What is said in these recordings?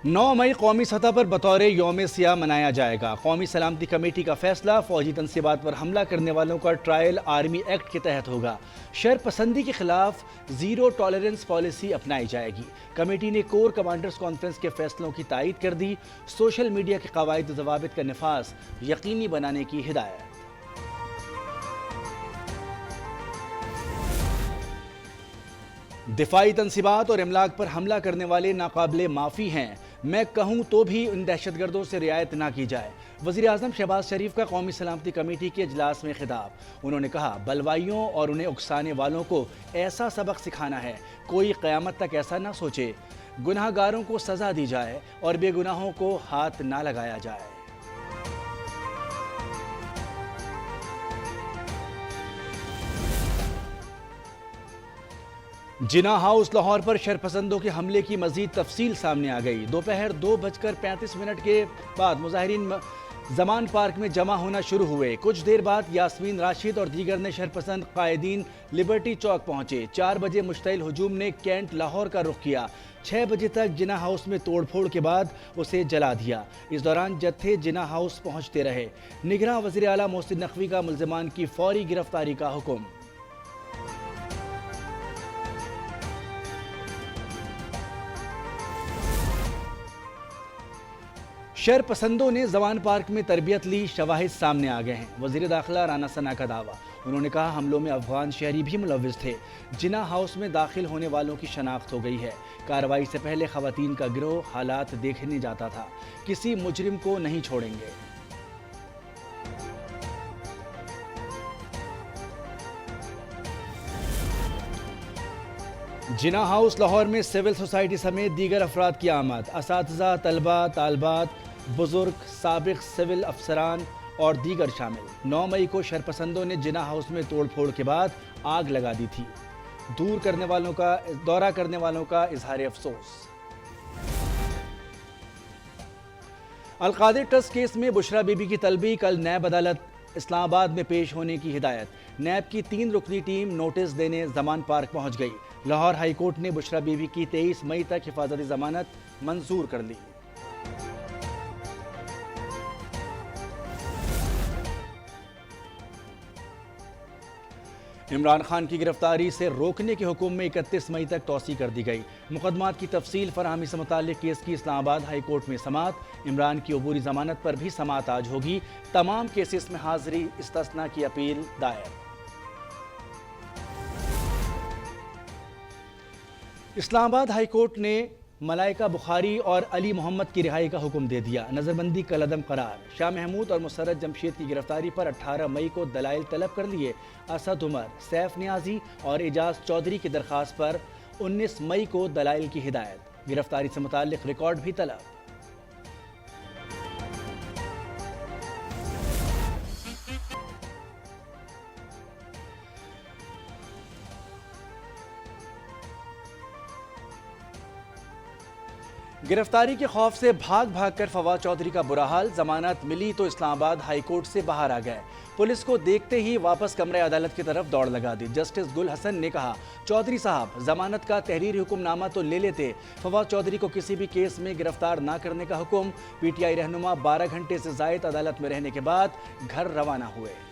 9 मई कौमी सतह पर बतौर यौम सियाह मनाया जाएगा। कौमी सलामती कमेटी का फैसला फौजी तनसीबात पर हमला करने वालों का ट्रायल आर्मी एक्ट के तहत होगा। शरपसंदी के खिलाफ जीरो टॉलरेंस पॉलिसी अपनाई जाएगी। कमेटी ने कोर कमांडर्स कॉन्फ्रेंस के फैसलों की तायद कर दी। सोशल मीडिया के कवायद ज़वाबित का नफाज यकीनी बनाने की हिदायत। दिफाई तनसीबात और इमलाक पर हमला करने वाले नाकाबिले माफ़ी हैं। मैं कहूँ तो भी इन दहशतगर्दों से रियायत ना की जाए। वज़ीर आज़म शहबाज शरीफ का कौमी सलामती कमेटी के इजलास में खिताब। उन्होंने कहा, बलवाइयों और उन्हें उकसाने वालों को ऐसा सबक सिखाना है कोई क़यामत तक ऐसा ना सोचे। गुनाहगारों को सज़ा दी जाए और बेगुनाहों को हाथ ना लगाया जाए। जिना हाउस लाहौर पर शरपसंदों के हमले की मजीद तफसील सामने आ गई। दोपहर 2:35 के बाद मुजाहिरीन जमान पार्क में जमा होना शुरू हुए। कुछ देर बाद यास्मीन राशिद और दीगर ने शरपसंद कायदीन लिबर्टी चौक पहुंचे। 4 बजे मुश्तइल हुजूम ने कैंट लाहौर का रुख किया। 6 बजे तक जिना हाउस में तोड़फोड़ के बाद उसे जला दिया। इस दौरान जत्थे जिना हाउस पहुंचते रहे। निगरान वज़ीर आला मोहसिन नकवी का मुल्ज़िमान की फौरी गिरफ्तारी का हुक्म। शरपसंदों ने जवान पार्क में तरबियत ली, शवाहिद सामने आ गए हैं। वज़ीर दाखिला राना सना का दावा। उन्होंने कहा, हमलों में अफगान शहरी भी मुलव्विस थे। जिना हाउस में दाखिल होने वालों की शनाख्त हो गई है। कार्रवाई से पहले खवातीन का गिरोह हालात देखने जाता था। किसी मुजरिम को नहीं छोड़ेंगे। जिना हाउस लाहौर में सिविल सोसाइटी समेत दीगर अफराद की आमद। असातिज़ा, तलबा, तालबात, बुजुर्ग, साबिक सिविल अफसरान और दीगर शामिल। 9 मई को शरपसंदों ने जिना हाउस में तोड़फोड़ के बाद आग लगा दी थी। दौरा करने वालों का इजहार अफसोस। अलकादिर ट्रस्ट केस में बुशरा बीबी की तलबी कल नैब अदालत इस्लामाबाद में पेश होने की हिदायत। नैब की 3 रुकनी टीम नोटिस देने जमान पार्क पहुंच गई। लाहौर हाई कोर्ट ने बुशरा बीबी की 23 मई तक हिफाजती जमानत मंजूर कर ली। इमरान खान की गिरफ्तारी से रोकने के हुक्म में 31 मई तक तौसी कर दी गई। मुकदमात की तफसील फराहमी से मुताल्लिक केस की इस्लामाबाद हाई कोर्ट में समाअत। इमरान की अबूरी जमानत पर भी समाअत आज होगी। तमाम केसेस में हाजिरी इस्तिस्ना की अपील दायर। इस्लामाबाद हाई कोर्ट ने मलाइका बुखारी और अली मोहम्मद की रिहाई का हुक्म दे दिया। नज़रबंदी कलअदम करार। शाह महमूद और मुसर्रत जमशेद की गिरफ्तारी पर 18 मई को दलाइल तलब कर लिए। असद उमर, सैफ नियाजी और एजाज चौधरी की दरख्वास्त पर 19 मई को दलाइल की हिदायत। गिरफ्तारी से मुताल्लिक रिकॉर्ड भी तलब। गिरफ्तारी के खौफ से भाग भाग कर फवाद चौधरी का बुरा हाल। जमानत मिली तो इस्लामाबाद हाई कोर्ट से बाहर आ गए। पुलिस को देखते ही वापस कमरे अदालत की तरफ दौड़ लगा दी। जस्टिस गुल हसन ने कहा, चौधरी साहब जमानत का तहरीरी हुक्मनामा तो ले लेते। फवाद चौधरी को किसी भी केस में गिरफ्तार ना करने का हुक्म। पीटीआई रहनुमा 12 घंटे से जायद अदालत में रहने के बाद घर रवाना हुए।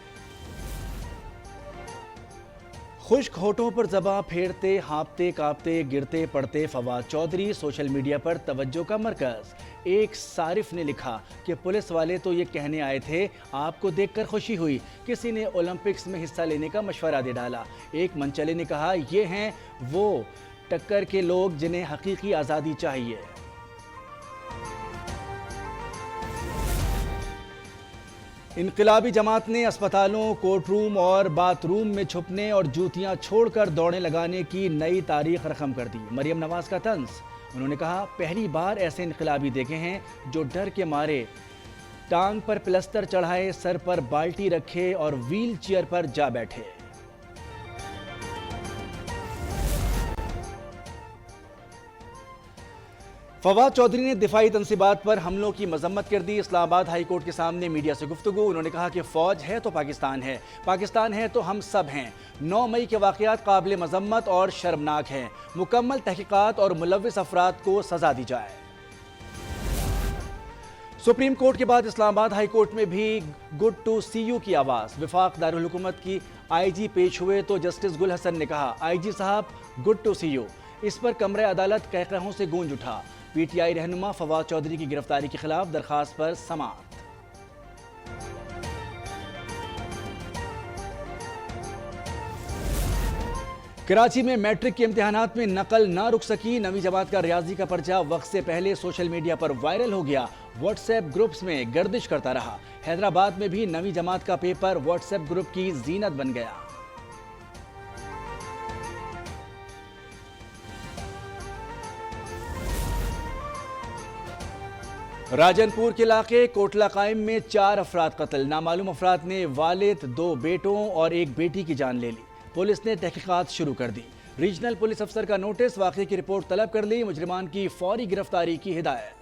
खुश्क होठों पर ज़बां फेरते, हाँपते कांपते, गिरते पड़ते फवाद चौधरी सोशल मीडिया पर तवज्जो का मरकज़। एक सारिफ ने लिखा कि पुलिस वाले तो ये कहने आए थे आपको देखकर खुशी हुई, किसी ने ओलंपिक्स में हिस्सा लेने का मशवरा दे डाला। एक मनचले ने कहा, ये हैं वो टक्कर के लोग जिन्हें हकीकी आज़ादी चाहिए। इनकलाबी जमात ने अस्पतालों, कोर्ट रूम और बाथरूम में छुपने और जूतियां छोड़कर दौड़े लगाने की नई तारीख रकम कर दी। मरियम नवाज का तंज। उन्होंने कहा, पहली बार ऐसे इनकलाबी देखे हैं जो डर के मारे टांग पर प्लास्टर चढ़ाए, सर पर बाल्टी रखे और व्हील चेयर पर जा बैठे। फवाद चौधरी ने दिफाई तनसीबात पर हमलों की मजम्मत कर दी। इस्लामाबाद हाई कोर्ट के सामने मीडिया से गुफ्तगू। उन्होंने कहा कि फ़ौज है तो पाकिस्तान है, पाकिस्तान है तो हम सब हैं। 9 मई के वाक़यात काबिल मजम्मत और शर्मनाक हैं। मुकम्मल तहकीकात और मुलव्विस अफराद को सज़ा दी जाए। सुप्रीम कोर्ट के बाद इस्लामाबाद हाई कोर्ट में भी गुड टू सी यू की आवाज़। विफाक दारुल हुकूमत की आईजी पेश हुए तो जस्टिस गुल हसन ने कहा, आईजी साहब गुड टू सी यू। इस पर कमरे अदालत कहकहों से गूंज उठा। पीटीआई रहनुमा फवाद चौधरी की गिरफ्तारी के खिलाफ दरखास्त पर समाअत। कराची में मैट्रिक के इम्तिहानात में नकल ना रुक सकी। नवी जमात का रियाजी का पर्चा वक्त से पहले सोशल मीडिया पर वायरल हो गया। व्हाट्सएप ग्रुप्स में गर्दिश करता रहा। हैदराबाद में भी नवी जमात का पेपर व्हाट्सएप ग्रुप की जीनत बन गया। राजनपुर के इलाके कोटला कायम में 4 अफराद कत्ल। नामालूम अफराद ने वालिद, 2 बेटों और 1 बेटी की जान ले ली। पुलिस ने तहकीकात शुरू कर दी। रीजनल पुलिस अफसर का नोटिस, वाक़े की रिपोर्ट तलब कर ली। मुजरिमान की फौरी गिरफ्तारी की हिदायत।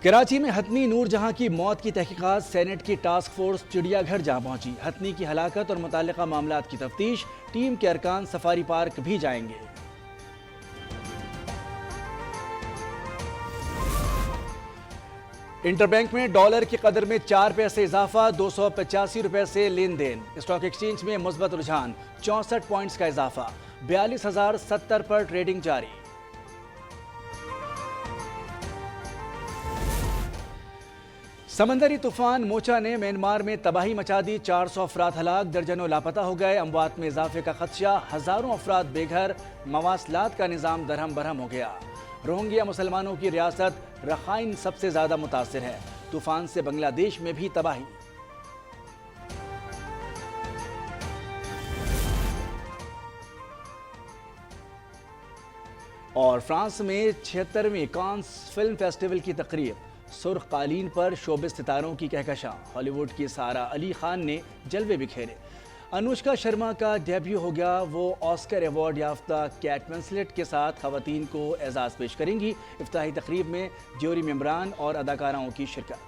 कराची में हथनी नूरजहां की मौत की तहकीकात, सेनेट की टास्क फोर्स चिड़ियाघर जा पहुंची। हथनी की हलाकत और मुताल्लिका मामलात की तफ्तीश। टीम के अरकान सफारी पार्क भी जाएंगे। इंटरबैंक में डॉलर की कदर में 4 पैसे इजाफा, 285 रुपए से लेन देन। स्टॉक एक्सचेंज में मुस्बत रुझान, 64 पॉइंट्स का इजाफा, 42,070 पर ट्रेडिंग जारी। समंदरी तूफान मोचा ने म्यांमार में तबाही मचा दी। 400 अफराद हलाक, दर्जनों लापता हो गए। अमवात में इजाफे का खदशा, हजारों अफराद बेघर। मवासलात का निजाम दरहम बरहम हो गया। रोहिंग्या मुसलमानों की रियासत रखाइन सबसे ज्यादा मुतासिर है। तूफान से बांग्लादेश में भी तबाही। और फ्रांस में 76वें कांस फिल्म फेस्टिवल की तकरीब। सुर्ख कालीन पर शोबिस सितारों की कहकशां। हॉलीवुड की सारा अली खान ने जलवे बिखेरे। अनुष्का शर्मा का डेब्यू हो गया। वो ऑस्कर अवार्ड याफ्ता कैट विंसलेट के साथ खवातीन को एजाज़ पेश करेंगी। इफ्ताही तकरीब में ज्यूरी मेंबरान और अदाकाराओं की शिरकत।